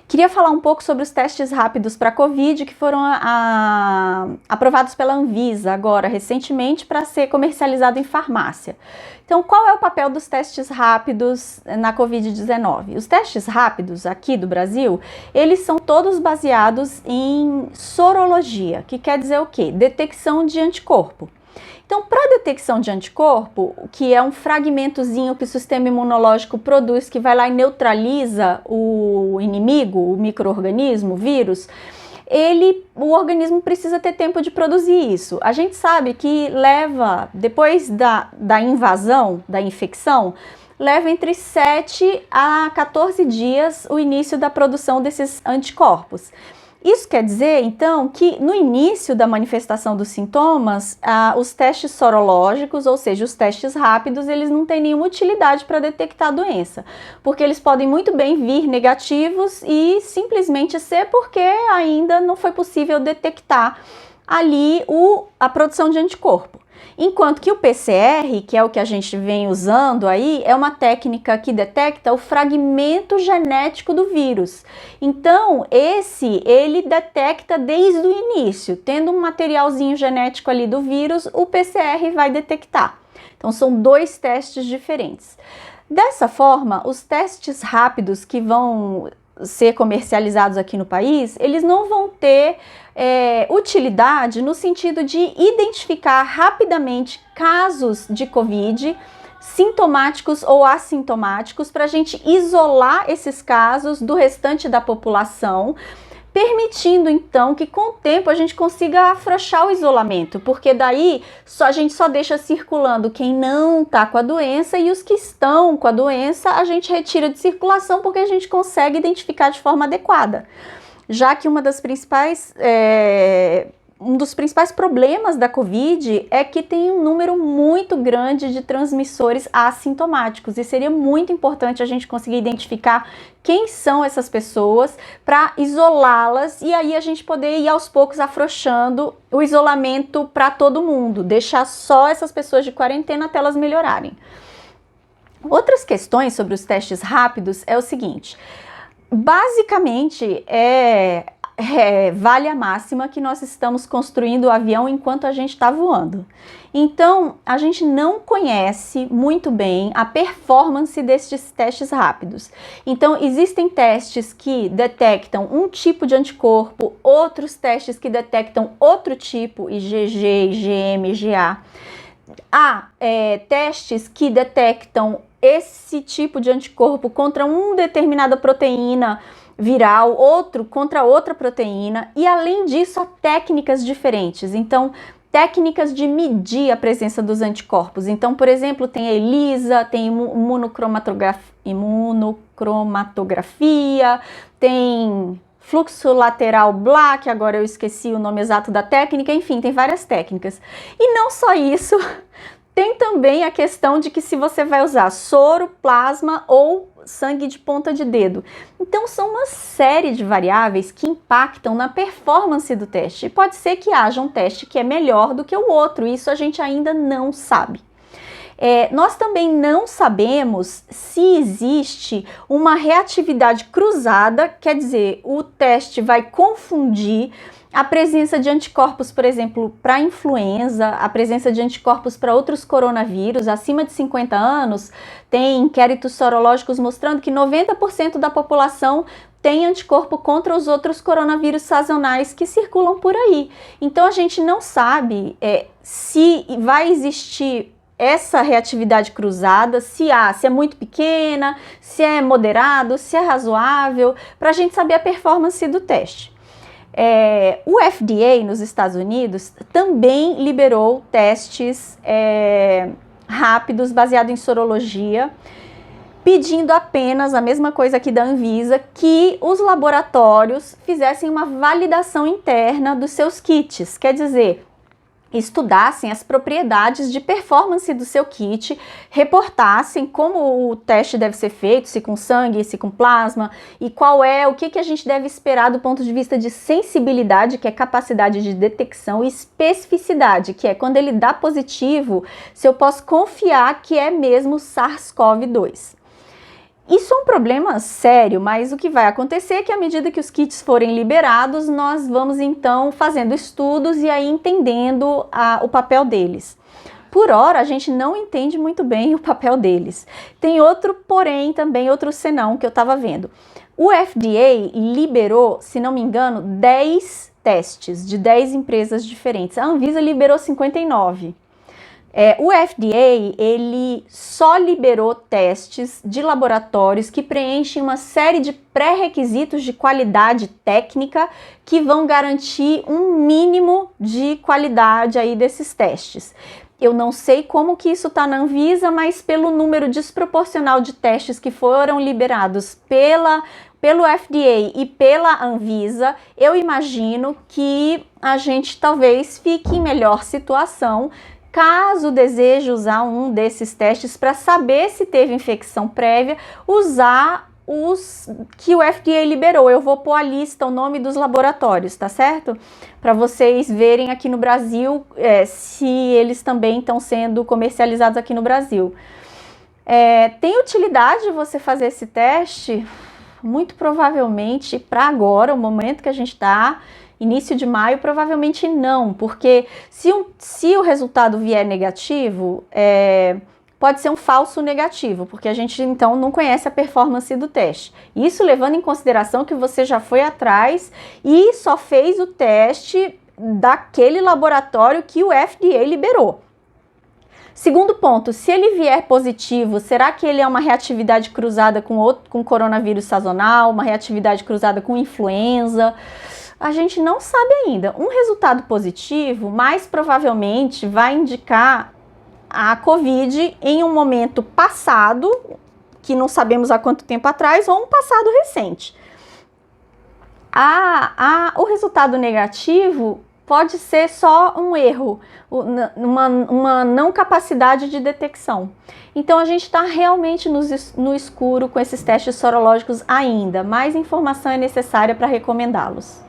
Queria falar um pouco sobre os testes rápidos para Covid que foram aprovados pela Anvisa agora, recentemente, para ser comercializado em farmácia. Então, qual é o papel dos testes rápidos na Covid-19? Os testes rápidos aqui do Brasil, eles são todos baseados em sorologia, que quer dizer o quê? Detecção de anticorpo. Então, para detecção de anticorpo, que é um fragmentozinho que o sistema imunológico produz, que vai lá e neutraliza o inimigo, o micro-organismo, o vírus, o organismo precisa ter tempo de produzir isso. A gente sabe que depois da invasão, da infecção, leva entre 7 a 14 dias o início da produção desses anticorpos. Isso quer dizer, então, que no início da manifestação dos sintomas, os testes sorológicos, ou seja, os testes rápidos, eles não têm nenhuma utilidade para detectar a doença, porque eles podem muito bem vir negativos e simplesmente ser porque ainda não foi possível detectar ali a produção de anticorpo. Enquanto que o PCR, que é o que a gente vem usando aí, é uma técnica que detecta o fragmento genético do vírus. Então, ele detecta desde o início, tendo um materialzinho genético ali do vírus, o PCR vai detectar. Então, são dois testes diferentes. Dessa forma, os testes rápidos que vão ser comercializados aqui no país, eles não vão ter utilidade no sentido de identificar rapidamente casos de Covid, sintomáticos ou assintomáticos, para a gente isolar esses casos do restante da população, permitindo então que com o tempo a gente consiga afrouxar o isolamento, porque daí a gente só deixa circulando quem não está com a doença e os que estão com a doença a gente retira de circulação porque a gente consegue identificar de forma adequada. Já que um dos principais problemas da Covid é que tem um número muito grande de transmissores assintomáticos e seria muito importante a gente conseguir identificar quem são essas pessoas para isolá-las e aí a gente poder ir aos poucos afrouxando o isolamento para todo mundo, deixar só essas pessoas de quarentena até elas melhorarem. Outras questões sobre os testes rápidos é o seguinte: basicamente, vale a máxima que nós estamos construindo o avião enquanto a gente está voando. Então, a gente não conhece muito bem a performance desses testes rápidos. Então, existem testes que detectam um tipo de anticorpo, outros testes que detectam outro tipo, IgG, IgM, IgA. Há testes que detectam esse tipo de anticorpo contra uma determinada proteína viral, outro contra outra proteína, e além disso há técnicas diferentes. Então, técnicas de medir a presença dos anticorpos. Então, por exemplo, tem a ELISA, tem imunocromatografia, tem fluxo lateral Black, agora eu esqueci o nome exato da técnica, enfim, tem várias técnicas. E não só isso, tem também a questão de que se você vai usar soro, plasma ou sangue de ponta de dedo. Então, são uma série de variáveis que impactam na performance do teste. E pode ser que haja um teste que é melhor do que o outro, isso a gente ainda não sabe. Nós também não sabemos se existe uma reatividade cruzada, quer dizer, o teste vai confundir a presença de anticorpos, por exemplo, para influenza, a presença de anticorpos para outros coronavírus. Acima de 50 anos, tem inquéritos sorológicos mostrando que 90% da população tem anticorpo contra os outros coronavírus sazonais que circulam por aí. Então, a gente não sabe se vai existir essa reatividade cruzada, se é muito pequena, se é moderado, se é razoável, para a gente saber a performance do teste. O FDA nos Estados Unidos também liberou testes rápidos baseados em sorologia, pedindo apenas a mesma coisa aqui da Anvisa, que os laboratórios fizessem uma validação interna dos seus kits, quer dizer, estudassem as propriedades de performance do seu kit, reportassem como o teste deve ser feito, se com sangue, se com plasma, e o que a gente deve esperar do ponto de vista de sensibilidade, que é capacidade de detecção, e especificidade, que é quando ele dá positivo, se eu posso confiar que é mesmo SARS-CoV-2. Isso é um problema sério, mas o que vai acontecer é que à medida que os kits forem liberados, nós vamos então fazendo estudos e aí entendendo o papel deles. Por hora, a gente não entende muito bem o papel deles. Tem outro porém também, outro senão que eu estava vendo. O FDA liberou, se não me engano, 10 testes de 10 empresas diferentes. A Anvisa liberou 59. O FDA, ele só liberou testes de laboratórios que preenchem uma série de pré-requisitos de qualidade técnica que vão garantir um mínimo de qualidade aí desses testes. Eu não sei como que isso está na Anvisa, mas pelo número desproporcional de testes que foram liberados pelo FDA e pela Anvisa, eu imagino que a gente talvez fique em melhor situação caso deseje usar um desses testes para saber se teve infecção prévia, usar os que o FDA liberou. Eu vou pôr a lista, o nome dos laboratórios, tá certo? Para vocês verem aqui no Brasil se eles também estão sendo comercializados aqui no Brasil. Tem utilidade você fazer esse teste? Muito provavelmente, para agora, o momento que a gente está, início de maio, provavelmente não, porque se o resultado vier negativo, pode ser um falso negativo, porque a gente então não conhece a performance do teste. Isso levando em consideração que você já foi atrás e só fez o teste daquele laboratório que o FDA liberou. Segundo ponto, se ele vier positivo, será que ele é uma reatividade cruzada com coronavírus sazonal, uma reatividade cruzada com influenza? A gente não sabe ainda. Um resultado positivo, mais provavelmente, vai indicar a Covid em um momento passado, que não sabemos há quanto tempo atrás, ou um passado recente. O resultado negativo pode ser só um erro, uma não capacidade de detecção. Então a gente está realmente no escuro com esses testes sorológicos ainda. Mais informação é necessária para recomendá-los.